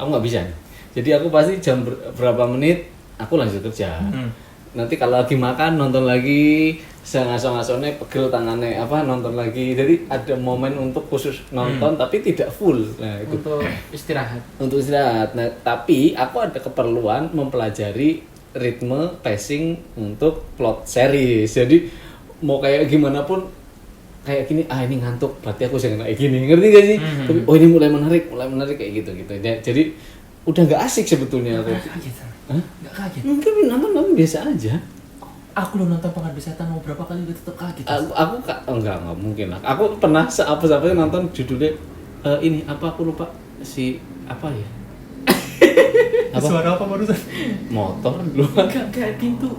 Aku nggak bisa nih. Jadi aku pasti jam berapa menit aku lanjut kerja. Nanti kalau lagi makan nonton lagi, sengaso-ngasone pegel tangannya apa nonton lagi. Jadi ada momen untuk khusus nonton tapi tidak full. Nah, itu Untuk istirahat. untuk istirahat. Nah, tapi aku ada keperluan mempelajari ritme pacing untuk plot series. Jadi mau kayak gimana pun kayak gini, ini ngantuk, berarti aku jangan kayak gini, ngerti gak sih? Tapi oh ini mulai menarik kayak gitu. Jadi udah nggak asik sebetulnya. Nggak kaget. Hah? Nggak kaget. Mungkin nonton biasa aja. Aku lo nonton Pengabdi Setan mau berapa kali udah tetap kaget. Enggak mungkin lah. Aku pernah apa-apa nonton judulnya ini apa aku lupa si apa ya? Apa? Suara apa barusan? Motor lu. Enggak pintu.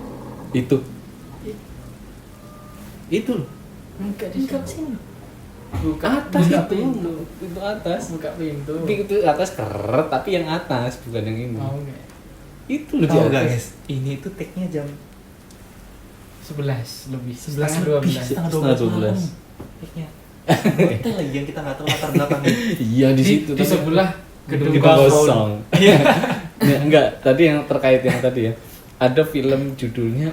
Itu loh. Enggak Sini. Buka Atas buka itu. pintu. Itu atas. Buka pintu. Itu atas keret tapi yang atas bukan yang ini. Oh, enggak. Itu loh di Tahu atas. guys, ini tuh take-nya jam 11 lebih. 11 lebih, setengah 12 malam. Take-nya. Hotel lagi yang kita nggak tahu latar belakangnya. Iya di situ. Di tapi- sebelah gedung Gedung balkon. kosong. Nah, enggak, tadi yang terkait yang tadi ya. Ada film judulnya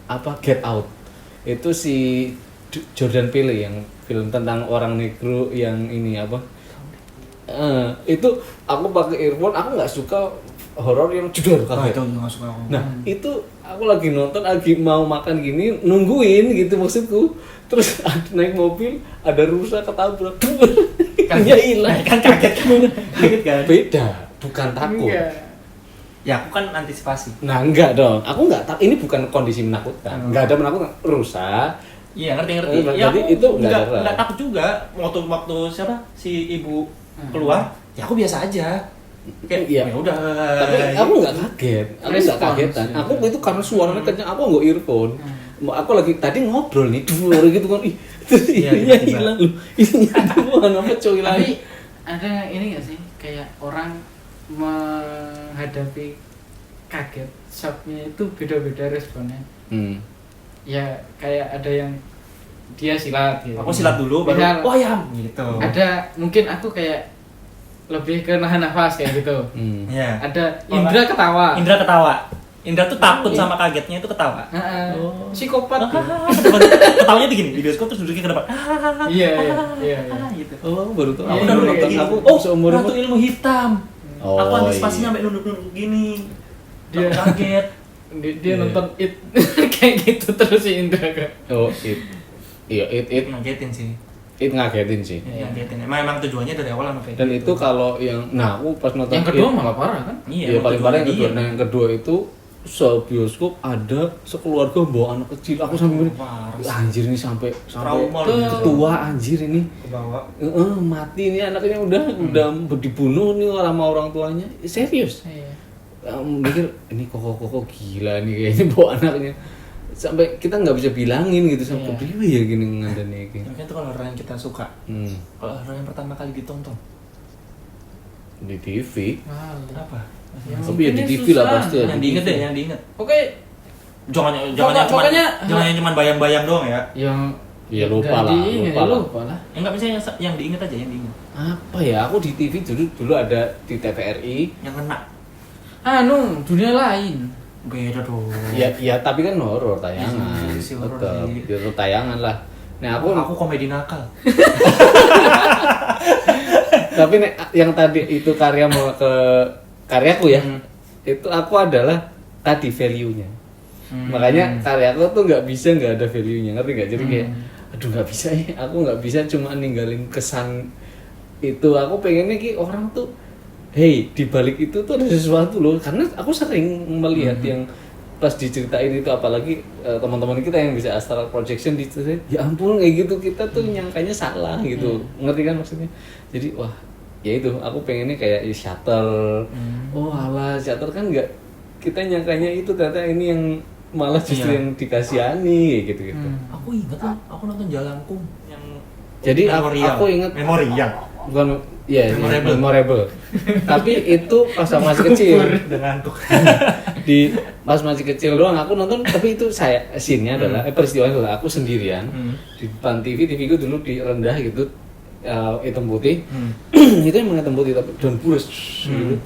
apa Get Out. Itu si Jordan Peele yang film tentang orang negro yang ini apa? Itu aku pakai earphone, aku nggak suka horor yang jedor kaget. itu nggak suka aku. Nah, itu aku lagi nonton, lagi mau makan gini, nungguin gitu maksudku. Terus naik mobil, ada rusa ketabrak. Ikannya hilang. Kan kaget kan? Beda, bukan takut. Enggak. Ya aku kan antisipasi. Nah, enggak dong. Aku enggak ini bukan kondisi menakutkan. Enggak ada menakutkan. Rusa. Iya ngerti. Jadi Ya aku itu nggak ada. nggak takut juga. Waktu siapa si ibu keluar, ya aku biasa aja. Kayak Iya. ya udah. Tapi aku enggak kaget. Aku enggak Respons, kagetan. ya. Aku itu karena suaranya kencang, aku enggak earphone. Aku lagi tadi ngobrol nih, duar gitu kan. Ih, terus Iya, ininya tiba-tiba. hilang loh. Ininya doang apa coy Tapi lagi. ada ini nggak sih kayak orang menghadapi kaget shocknya itu beda-beda responnya. Ya kayak ada yang dia silat gitu. Aku silat dulu baru Misal, wayam gitu. ada mungkin aku kayak lebih ke nahan nafas kayak gitu. Iya. Ada Indra ketawa. Indra ketawa. Indra tuh takut sama kagetnya itu ketawa. Heeh. Oh. Psikopat. gitu. Ketawanya begini di bioskop terus duduknya ke depan. Iya, iya. Gitu. Oh, baru tuh. Iya, Aku iya, baru iya, nonton iya. aku Oh, seumur Ratu Ilmu Hitam. Oh, Aku antisipasinya iya. sampai nunduk-nunduk gini. Dia- Kaget. Dia Iya. nonton It kayak gitu terus si Indra kan. Oh, it Ngagetin sih. ngagetin sih. Iya, ngagetin. Emang tujuannya dari awal sama kayak Dan gitu. itu kalau yang aku pas nonton Yang kedua It, malah parah kan? Iya, ya paling parah yang tujuannya kedua. dia. Nah, yang kedua itu sebioskop ada sekeluarga bawa anak kecil. Aku sampai gini, Parah sih. anjir ini sampai Trauma loh. ketua anjir ini. ke bawah. Mati ini anaknya udah dibunuh nih sama orang tuanya. Serius. Iya. Mikir ini koko gila nih kayaknya bawa anaknya. Sampai kita nggak bisa bilangin gitu sampai Iya. priwe ya gini ngandani iki. Mungkin itu kalau orang yang kita suka. Kalau orang yang pertama kali ditonton. Di TV. Apa? Tapi ya di TV lah pasti ya. Yang di diinget TV. deh, yang diinget. Oke, Jangan yang pokoknya- cuma bayang-bayang doang ya. yang Ya lupa nggak lah, diinget, lupa lah. lupa lah. Ya enggak misalnya yang diinget aja, yang diinget. Apa ya? Aku di TV dulu ada di TVRI. Yang kena. Dunia lain. Beda dong. Ya tapi kan horor tayangan. Iya, sih, horor Tetep sih. itu tayangan lah. Nah, Aku komedi nakal. tapi yang tadi itu karya mau ke karyaku ya. Itu aku adalah tadi value-nya. Makanya karyaku tuh nggak bisa nggak ada value-nya, ngerti nggak? Jadi kayak aduh nggak bisa ya, aku nggak bisa cuma ninggalin kesan itu. Aku pengennya ki orang tuh hey, di balik itu tuh ada sesuatu loh. Karena aku sering melihat yang pas diceritain itu, apalagi teman-teman kita yang bisa astral projection diceritain, ya ampun kayak gitu, kita tuh nyangkanya salah gitu. Ngerti kan maksudnya? Jadi wah, ya itu aku pengennya kayak Shutter. Oh alah, Shutter kan nggak, kita nyangkanya itu ternyata ini yang malah justru Iya. yang dikasihani kayak gitu-gitu. Aku inget loh, aku nonton Jalangkung yang Jadi Memorial. aku inget Memorial. bukan ya Memorable. memorable. Tapi itu pas aku masih kecil. Udah ngantuk. Di pas masih kecil doang aku nonton, tapi itu saya scene-nya adalah peristiwanya adalah aku sendirian di depan TV gue dulu di rendah gitu, hitam putih. Itu emang hitam putih tapi daun purus gitu.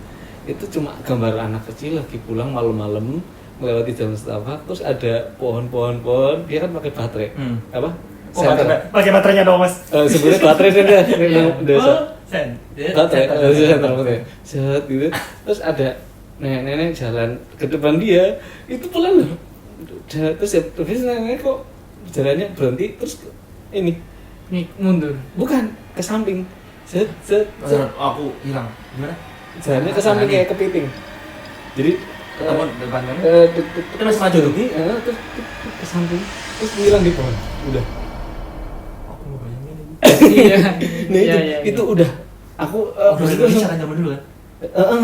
Itu cuma gambar anak kecil lagi pulang malam-malam melewati jalan Starbucks, terus ada pohon, dia kan pakai baterai. Apa? Oh, pakai baterainya dong, Mas. Sebenarnya baterai dia Oh, baterai center baterai. Set gitu. Terus ada nenek-nenek jalan ke depan dia, itu pelan loh. Terus ya, terus nenek kok jalannya berhenti terus ini mundur. bukan ke samping. Set. Aku hilang. Gimana? Jalannya ke samping kayak kepiting. Jadi Ketemu depan kan? Kita masih maju tuh, terus ke samping, terus hilang di pohon. Udah. Aku mau bayangin ini. Iya. Nah itu udah. Aku Bahasa Indonesia kan zaman dulu kan?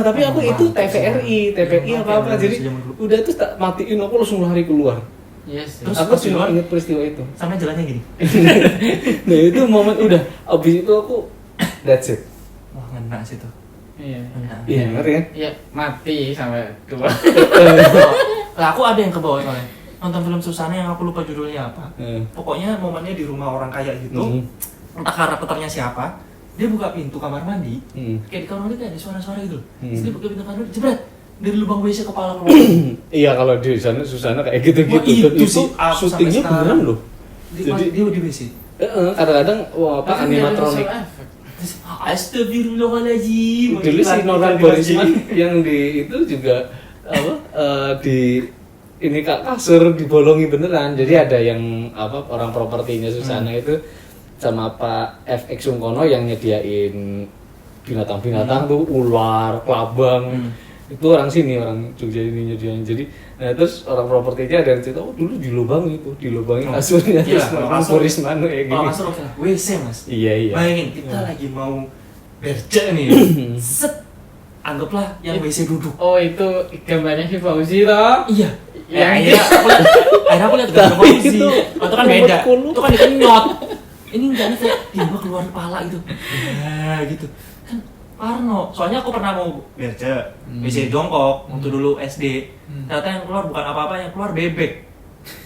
tapi aku itu TVRI apa jadi udah terus tak matiin aku langsung lari keluar. Yes. Terus Aku cuma ingat peristiwa itu. Sampai jalannya gini. Nah itu momen udah. Abis itu aku that's it. Wah, ngena sih tuh. Iya. Iya ngerti kan? Iya, mati sampai dua. Lah aku ada yang ke bawah soalnya. Nonton film Susana yang aku lupa judulnya apa. Pokoknya momennya di rumah orang kaya gitu. Entah karakternya siapa. Dia buka pintu kamar mandi. Kayak di kamar mandi kayak ada suara-suara gitu. Terus dia buka pintu kamar mandi, jebret. Dari lubang WC kepala keluar. Iya kalau di sana Susana kayak gitu-gitu. Wah, itu Dan sih aku syutingnya sampai beneran loh. Jadi dia di WC. Kadang-kadang apa animatronik. Astagfirullahaladzim. Dulu si Noran Borisman yang di itu juga apa di ini kasur dibolongi beneran. Jadi ada yang apa orang propertinya Susana itu sama Pak FX Sungkono yang nyediain binatang-binatang tuh ular, kelabang. Itu orang sini, orang Jogja ini nyediain. Jadi nah terus orang propertinya ada yang cerita, oh dulu dilubangi kasurnya terus Noran Borisman kayak gini. Kasur oke lah, WC Mas. Iya. Bayangin kita lagi mau berja nih. Set. Anggaplah yang WC duduk. Oh, itu gambarnya si Fauzi toh? Iya. Yang Akhirnya aku lihat gambar Fauzi. Itu Itu kan beda. Itu kan dikenyot. Ini enggak nih kayak tiba keluar kepala gitu. Ya gitu. Kan Parno. Soalnya aku pernah mau berja. WC jongkok waktu dulu SD. Ternyata yang keluar bukan apa-apa, yang keluar bebek.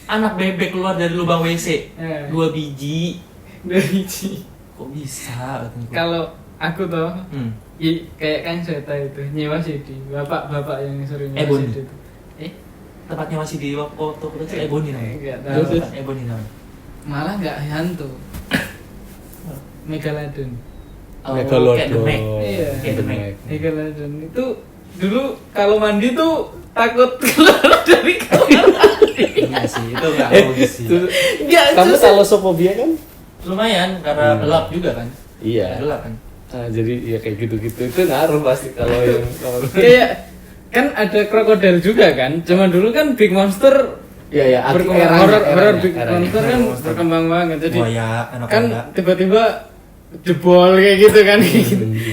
Anak bebek keluar dari lubang WC. 2 biji. Kok bisa? Kalau aku tuh Hmm. kayak kan cerita itu nyewa CD bapak yang sering nyewa Ebony. CD itu Tempatnya masih di waktu kecil Ebony namanya. nggak tahu Ebony namanya. malah nggak hantu Megalodon. Megalodon. Kayak The Meg. Iya. Kayak The Meg. Megalodon itu dulu kalau mandi tuh takut keluar dari kamar mandi. Iya sih, itu nggak logis sih. Kamu talasofobia kan? Lumayan karena gelap juga kan. Iya. Gelap kan. Nah, jadi ya kayak gitu-gitu itu ngaruh pasti kalau yang Iya, kan ada krokodil juga kan. Zaman dulu kan Big Monster ya horor Big eranya. Monster kan berkembang banget. Jadi Buaya, anak kan muda. tiba-tiba jebol kayak gitu kan.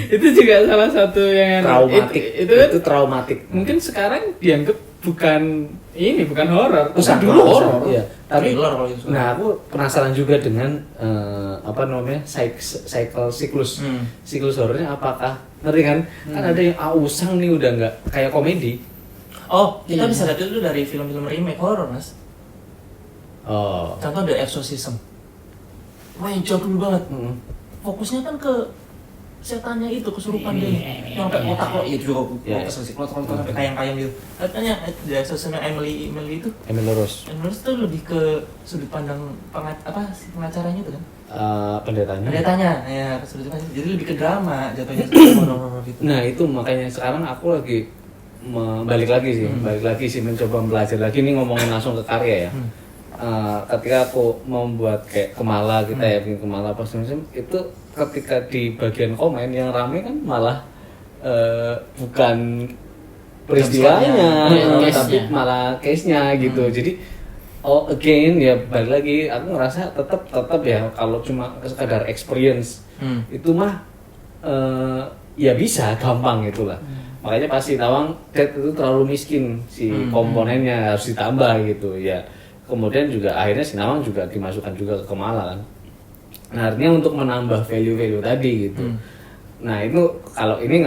Itu juga salah satu yang traumatik. Itu kan traumatik. mungkin sekarang dianggap bukan horor. Usah Dulu horor. Iya. Tapi Thriller kalau itu. nah aku penasaran juga dengan apa namanya siklus horornya apakah ngerti kan? Kan ada yang usang nih udah nggak kayak komedi. Oh, kita bisa lihat itu dari film-film remake horror, Mas. Oh. Contoh The Exorcism. Wah, yang jauh dulu banget. Fokusnya kan ke setannya itu, kesurupan dia. Yang sampai otak lo, iya juga kesel sih. Kalau sampai kayang-kayang gitu. Katanya The Exorcism Emily itu. Emily Rose. Emily Rose itu lebih ke sudut pandang pengacaranya itu kan. Pendetanya, ya sudut pandang. Jadi lebih ke drama jatuhnya horor gitu. Nah itu makanya sekarang aku lagi balik lagi sih mencoba belajar lagi nih ngomongin langsung ke karya ya. Ketika aku membuat kayak Kemala kita ya bikin Kemala pas itu ketika di bagian komen yang rame kan malah bukan peristiwanya tapi malah case-nya gitu. Jadi again ya balik lagi aku ngerasa tetap ya kalau cuma sekadar experience itu mah ya bisa gampang itulah. Makanya pasti Tawang itu terlalu miskin si komponennya harus ditambah gitu ya. Kemudian juga akhirnya si Nawang juga dimasukkan juga ke Kemala kan. Nah artinya untuk menambah value tadi gitu. Nah itu kalau ini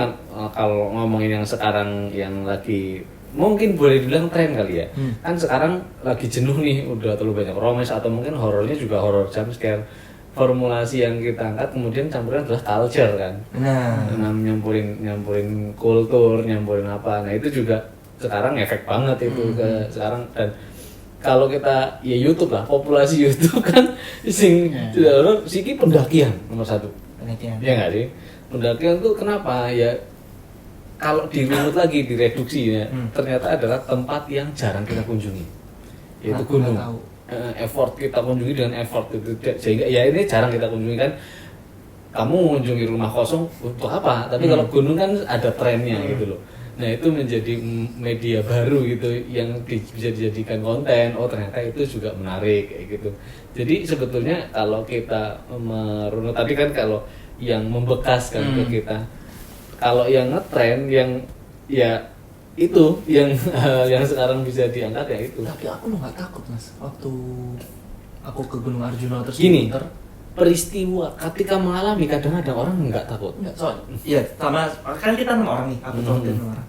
kalau ngomongin yang sekarang yang lagi mungkin boleh dibilang tren kali ya. Kan sekarang lagi jenuh nih udah terlalu banyak romance atau mungkin horornya juga horror jump scare. Formulasi yang kita angkat kemudian campuran adalah culture kan. Nah, nyampurin kultur, nyampurin apa. Nah, itu juga sekarang efek banget itu ke sekarang. Dan kalau kita ya YouTube lah, populasi YouTube kan sing siki pendakian nomor 1. Pendakian. Ya nggak sih? Pendakian tuh kenapa ya? Kalau dirunut lagi, direduksi ya, ternyata adalah tempat yang jarang kita kunjungi, yaitu Aku gunung. nggak tahu. Effort kita kunjungi dengan effort itu, sehingga ya ini jarang kita kunjungi kan. Kamu mengunjungi rumah kosong untuk apa? Tapi kalau gunung kan ada trennya gitu loh. Nah itu menjadi media baru gitu yang bisa dijadikan konten. Oh ternyata itu juga menarik kayak gitu. Jadi sebetulnya kalau kita merunut tadi kan kalau yang membekas kan ke kita. Kalau yang ngetren, yang ya itu yang yang sekarang bisa diangkat ya itu. Tapi aku lo nggak takut mas waktu aku ke Gunung Arjuna terus Gini, muter. peristiwa ketika mengalami kadang ada orang nggak takut. Enggak, iya sama kan kita 6 orang nih, aku tuh 6 orang.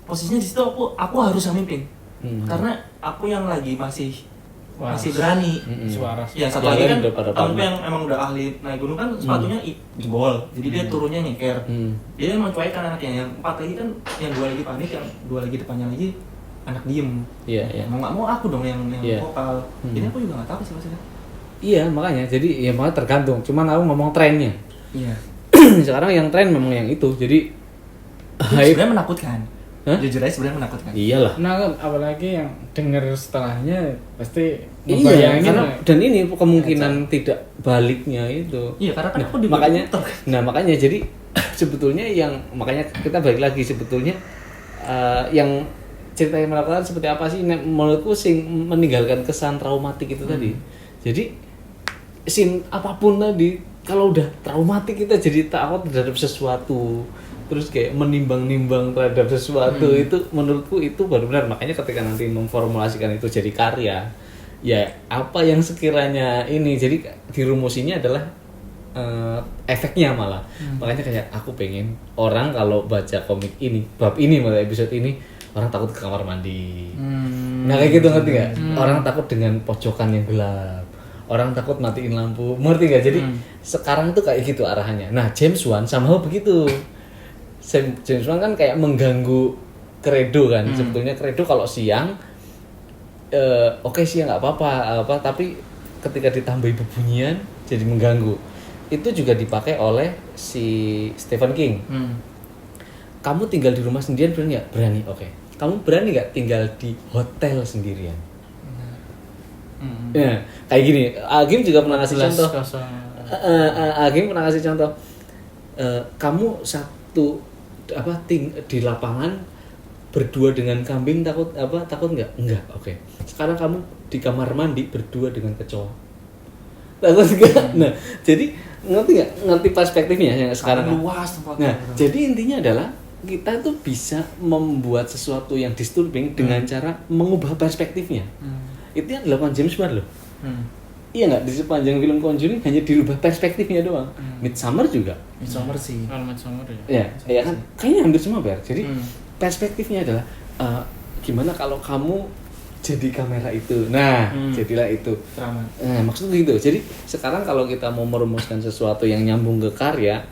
Posisinya di situ aku harus yang mimpin. Karena aku yang lagi masih berani. Suara. Ya satu Yang lagi lain kan udah pada temenku panik. yang emang udah ahli naik gunung kan sepatunya jebol. Jadi dia turunnya nyeker. Dia emang cuek kan anaknya. Yang 4 lagi kan yang 2 lagi panik, yang 2 lagi depannya lagi anak diem. Iya, iya. Mau nggak mau aku dong yang Iya. vokal. Jadi aku juga nggak tahu sih maksudnya. Iya makanya, jadi ya makanya tergantung. Cuman aku ngomong trennya. Iya. Sekarang yang tren memang yang itu. Jadi hype. Sebenarnya menakutkan. Hah? Jujur aja sebenarnya menakutkan. Iyalah. Nah kan apalagi yang denger setelahnya pasti Iya, ngebayangin karena lah. dan ini kemungkinan tidak baliknya itu. Iya, karena kan aku di makanya, Twitter. makanya jadi sebetulnya yang makanya kita balik lagi sebetulnya yang cerita yang melakukan seperti apa sih? Menurutku sing meninggalkan kesan traumatik itu tadi. Jadi scene apapun tadi kalau udah traumatik kita jadi takut terhadap sesuatu, terus kayak menimbang-nimbang terhadap sesuatu itu menurutku itu baru benar. Makanya ketika nanti memformulasikan itu jadi karya, ya apa yang sekiranya ini jadi dirumusinya adalah efeknya malah. Makanya kayak aku pengen orang kalau baca komik ini, bab ini malah episode ini orang takut ke kamar mandi. Nah kayak gitu ngerti nggak? Orang takut dengan pojokan yang gelap. Orang takut matiin lampu, ngerti nggak? Jadi sekarang tuh kayak gitu arahannya. Nah James Wan sama begitu. James Wan kan kayak mengganggu kredo kan. Sebetulnya kredo kalau siang, oke siang nggak apa-apa, tapi ketika ditambahi bebunyian jadi mengganggu. Itu juga dipakai oleh si Stephen King. Kamu tinggal di rumah sendirian berani nggak? Berani, oke. Kamu berani nggak tinggal di hotel sendirian? Ya, kayak gini. Agim juga pernah ngasih contoh. Agim pernah ngasih contoh. Kamu di lapangan berdua dengan kambing takut nggak? Enggak, oke. Sekarang kamu di kamar mandi berdua dengan kecoa. Takut nggak? Nah, jadi ngerti perspektifnya yang sekarang luas tempatnya. Nah, jadi intinya adalah kita tuh bisa membuat sesuatu yang disturbing dengan cara mengubah perspektifnya. Itu yang dilakukan James Wan loh. Iya nggak, di sepanjang film Conjuring hanya dirubah perspektifnya doang. Midsommar juga. Midsommar sih. Kalau Midsommar ya. Ya kan, kayaknya hampir semua Ber. Jadi perspektifnya adalah gimana kalau kamu jadi kamera itu. Nah, jadilah itu. Nah, maksudnya gitu. Jadi sekarang kalau kita mau merumuskan sesuatu yang nyambung ke karya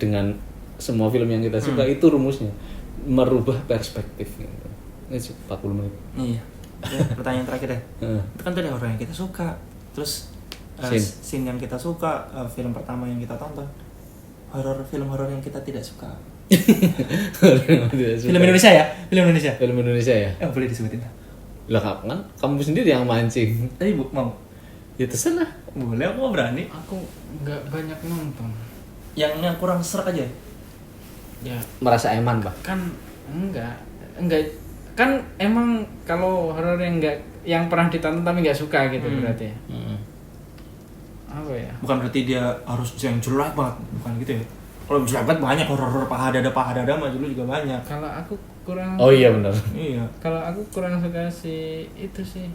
dengan semua film yang kita suka itu rumusnya merubah perspektif gitu. Ini 40 menit. Iya. Ya, pertanyaan terakhir deh. Itu kan tadi horor yang kita suka. Terus scene yang kita suka, film pertama yang kita tonton. Film horor yang kita tidak suka. Film Indonesia ya? Film Indonesia ya? Boleh disebutin lah. Lah kan kamu sendiri yang mancing. Tadi mau? Ya terserah. Boleh, aku mau berani. Aku nggak banyak nonton. Yang kurang serak aja. Ya Merasa eman, Pak. kan enggak kan emang kalau horor yang pernah ditonton tapi nggak suka gitu berarti ya. Apa ya? Bukan berarti dia harus yang jelek banget, bukan gitu ya. Kalau jelek banget banyak horor paha dada mah dulu juga banyak. Kalau aku kurang. Oh iya benar. Iya. Kalau aku kurang suka si itu sih.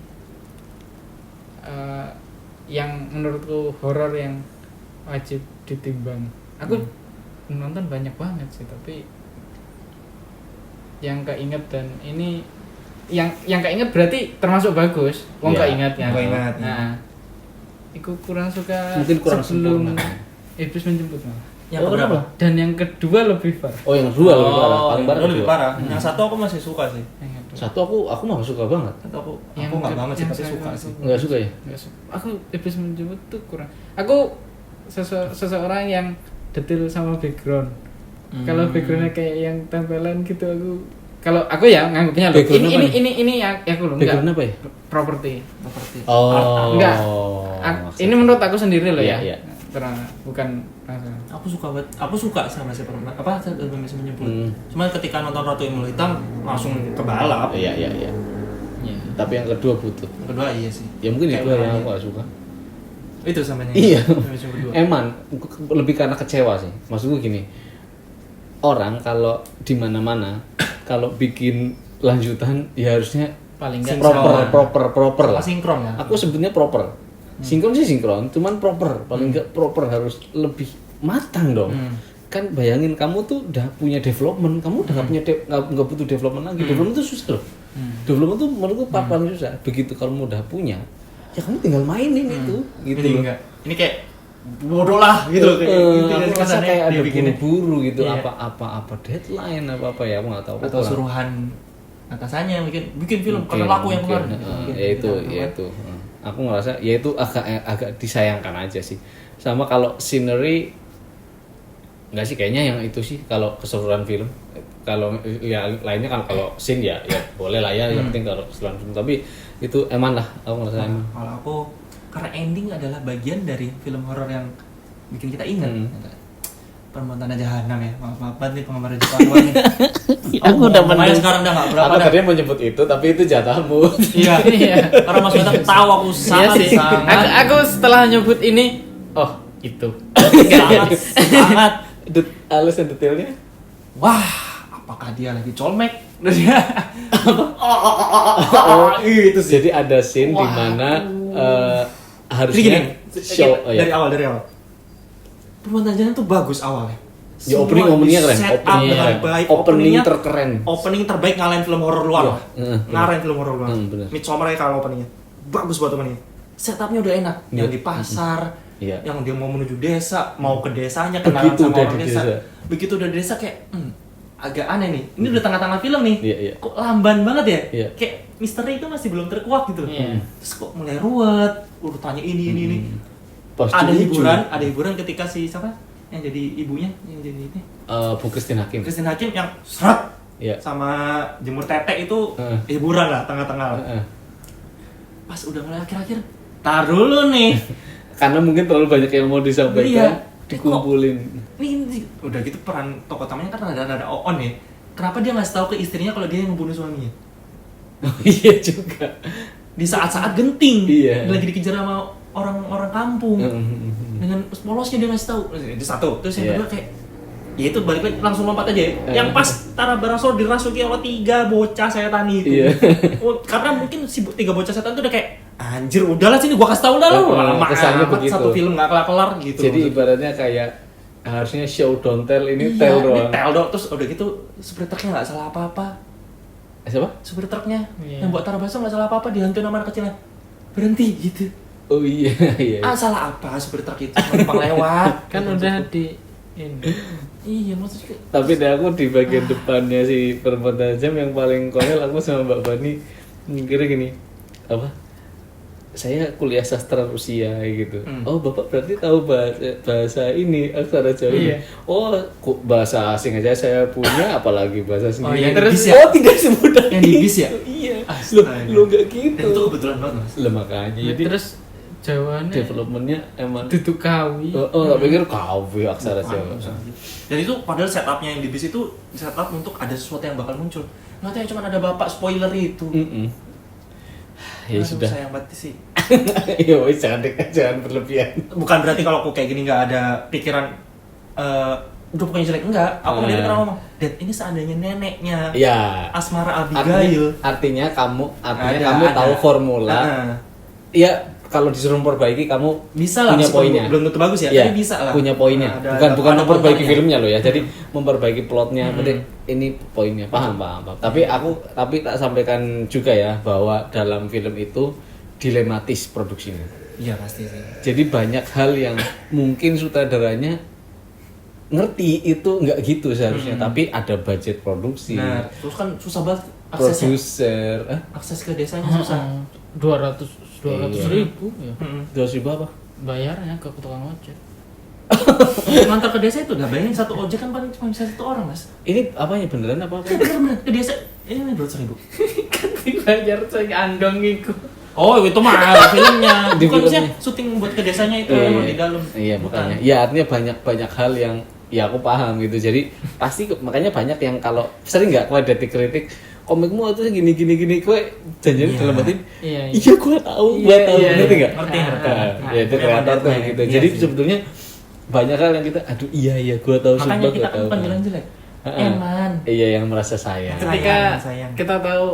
Yang menurutku horor yang wajib ditimbang. Aku nonton banyak banget sih, tapi yang keinget dan ini yang keinget berarti termasuk bagus. Wong Iya. keinget ya. Keinget. Nah, aku kurang suka Mungkin kurang sebelum sempurna. Iblis menjemput malah. Yang berapa? Dan yang kedua lebih parah. Oh yang kedua lebih parah, paling parah lebih kedua. parah. Yang satu aku masih suka sih. Yang kedua. Satu aku mah suka banget. Atau aku nggak banget sih, tapi suka sih. Nggak suka ya? Nggak suka. Aku episode menjemput tuh kurang. Aku seseorang yang detail sama background. Kalau backgroundnya kayak yang tempelan gitu, kalau aku ya nganggapnya loh. Ini yang aku loh. Background apa ya? Properti. Oh. Enggak. Ini menurut aku sendiri loh ya. Iya. Bukan Aku suka sama si perempuan apa bisa menyebut. Cuma ketika nonton Ratu Ilmu Hitam langsung kebalap. Iya. Tapi yang kedua butuh. Yang kedua iya sih. Ya mungkin itu yang aku gak suka. Itu samanya. Iya. Kedua. Emang lebih karena kecewa sih. Maksudku gini. Orang kalau di mana-mana kalau bikin lanjutan ya harusnya paling enggak proper lah. Sinkron ya. Aku sebutnya proper. Sinkron sih sinkron, cuman proper. Paling enggak proper harus lebih matang dong. Kan bayangin kamu tuh udah punya development, kamu udah nggak butuh development lagi. Development tuh susah loh. Development tuh menurutku paling susah. Begitu kamu udah punya, ya kamu tinggal mainin itu, gitu. Ini kayak bodoh lah gitu loh Aku rasa kayak ada bikin buru-buru gitu, Iya. apa deadline apa ya, aku nggak tahu. atau suruhan atasannya yang bikin film karena laku yang keluar. Ya itu. Aku ngerasa ya itu agak disayangkan aja sih. Sama kalau scenery enggak sih, kayaknya yang itu sih kalau keseluruhan film. Kalau ya lainnya kalau scene ya boleh lah ya, yang penting kalau keseluruhan film. Tapi itu eman lah, aku ngerasa eman. Kalau aku karena ending adalah bagian dari film horor yang bikin kita ingat. Permontanan Jahanam ya, maaf banget nih penggemar Jepang nih. Aku udah main sekarang udah nggak berapa Aku dah. tadinya mau nyebut itu, tapi itu jatahmu. Iya, karena Mas Batak tahu aku Iya sih. sangat Aku setelah nyebut ini, oh itu. sangat. Alus dan detailnya. Wah, apakah dia lagi colmek? Itu sih. Jadi ada scene di mana harusnya show dari awal. Permontanan Jahanam tuh bagus awalnya. Ya openingnya keren. Opening Openingnya terkeren. Opening terbaik ngalahin film horor luar lah. Ngalahin film horor luar. Bener. Midsommar ya kalau openingnya. Bagus buat openingnya. Setupnya udah enak. Yang di pasar, Iya. yang dia mau menuju desa, mau ke desanya, kenalan Begitu sama udah orang di desa. desa. Begitu udah di desa kayak agak aneh nih. Ini udah tengah-tengah film nih. Iya. Kok lamban banget ya? Iya. Kayak misteri itu masih belum terkuak gitu. Iya. Terus kok mulai ruwet, urutannya ini. Pas Ada di ujung. hiburan ketika si siapa? Yang jadi ibunya, yang jadi ini. Bu Christine Hakim. Christine Hakim yang serat Iya. sama jemur tetek itu hiburan lah tengah-tengah. Pas udah mulai akhir-akhir, tar dulu nih. Karena mungkin terlalu banyak yang mau disampaikan, Iya. dikumpulin. Ini udah gitu peran tokoh utamanya kan ada Oon ya. Kenapa dia ngasih tahu ke istrinya kalau dia yang membunuh suaminya? Iya juga. Di saat-saat genting, Iya. dia lagi dikejar sama orang-orang kampung. Dengan polosnya dia ngasih tahu. Itu satu. Terus yang Iya. kedua kayak ya itu balik lagi langsung lompat aja ya. Yang pas Tara Basro dirasuki oleh 3 bocah setan itu. Iya. Karena mungkin si 3 bocah setan itu udah kayak anjir udahlah sini gua kasih tahu dah lu. Lama kesannya amat begitu. satu film enggak kelar-kelar gitu. Jadi ibaratnya kayak harusnya show don't tell, ini iya, tell ini doang. tell dong. Terus udah gitu supir truknya enggak salah apa-apa. Siapa? Supir truknya Iya. yang buat Tara Basro enggak salah apa-apa, dihantuin sama anak kecilnya. Berhenti gitu. Oh iya. Salah apa supir truk itu numpang lewat. Kan udah di ini. Iya maksudnya Tapi deh aku di bagian depannya si Permontanan Jam yang paling konyol, aku sama Mbak Bani mikirnya gini, apa? Saya kuliah sastra Rusia gitu. Oh bapak berarti tahu bahasa ini, aksara Jawa ini. Iya. Oh bahasa asing aja saya punya, apalagi bahasa Oh, sendiri. yang Terus- di bis ya? Oh tidak semudah Yang di bis ya? Iya. Astaga. Lo gak Dan gitu. itu kebetulan banget mas. Lah makanya jadi Terus Jawanya developmentnya emang. duduk kawi. Tak pikir KW aksara Jawa. Dan itu padahal setupnya yang di bis itu setup untuk ada sesuatu yang bakal muncul. Nggak tahu cuma ada bapak spoiler itu. Ya Aduh, sudah. sayang banget sih. Ya wis jangan berlebihan. Bukan berarti kalau aku kayak gini nggak ada pikiran udah pokoknya jelek, enggak. Aku dia pernah ngomong, "Dad, ini seandainya neneknya Ya. Asmara Abigail." Artinya kamu Ada. tahu formula. Iya, kalau disuruh memperbaiki kamu Bisa lah, punya meskipun poinnya. belum tentu bagus ya, Iya, tapi bisa lah. punya poinnya. Ada bukan memperbaiki poinnya. filmnya loh ya. Jadi memperbaiki plotnya. Berarti ini poinnya. Paham. Tapi tak sampaikan juga ya bahwa dalam film itu dilematis produksinya. Iya pasti sih. Jadi banyak hal yang mungkin sutradaranya ngerti itu nggak gitu seharusnya, tapi ada budget produksi, Nah, terus kan susah banget aksesnya. produser, Akses ke desanya susah. 200 Iya. ribu ya. 200.000 apa? Bayarnya ke tukang ojek. Ngantar ke desa itu udah bayangin satu ojek kan paling cuma bisa 1 orang, Mas. Ini apanya beneran apa apa? Bener-bener ke desa ini 200.000. Kan dibayar saya andong iku. Oh, itu mah filmnya. Di Bukan maksudnya filmnya. syuting buat ke desanya itu emang di dalam. Iya Bukan. makanya. Ya artinya banyak hal yang ya aku paham gitu. Jadi pasti makanya banyak yang kalau sering nggak kue kritik komikmu itu gini kue janjian Iya. dalam batin. Iya, iya. Iya gua tahu, Iya, ngerti nggak? Ngerti, ngerti. Ya itu Memang kreator tuh deadline. gitu. Iya Jadi sih. sebetulnya banyak hal yang kita aduh iya gua tahu Makanya sumpah, kita gua kan tahu. bukan bilang jelek. Heeh. Eman. Iya yang merasa sayang. Ketika Sayang. kita tahu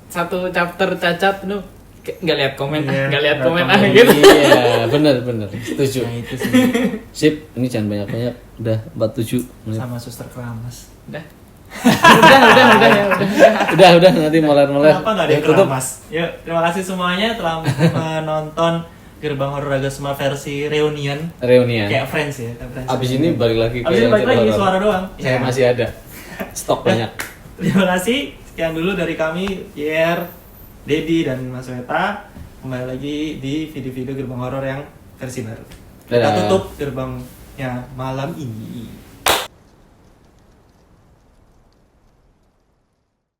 satu chapter cacat nu nggak lihat komen Iya, nggak lihat nggak komen komen. gitu. Iya, benar setuju. Nah, itu sih Sip, ini jangan banyak-banyak. Udah 47 menit. sama suster keramas. Udah. udah ya, udah. Udah nanti moler-moler. Kenapa nggak ada yang Tutup. keramas? Yuk, terima kasih semuanya telah menonton Gerbang Horor Agasma versi reunion. Reunian. Kayak Friends ya. kayak Friends. Abis ini balik lagi Abis ini yang balik lagi horor. suara doang. Saya Ya. masih ada. Stok banyak. Terima kasih. Sekian dulu dari kami, Yer, Dedi, dan Mas Weta. Kembali lagi di video-video Gerbang Horor yang versi baru. Kita Dadah. tutup gerbangnya malam ini.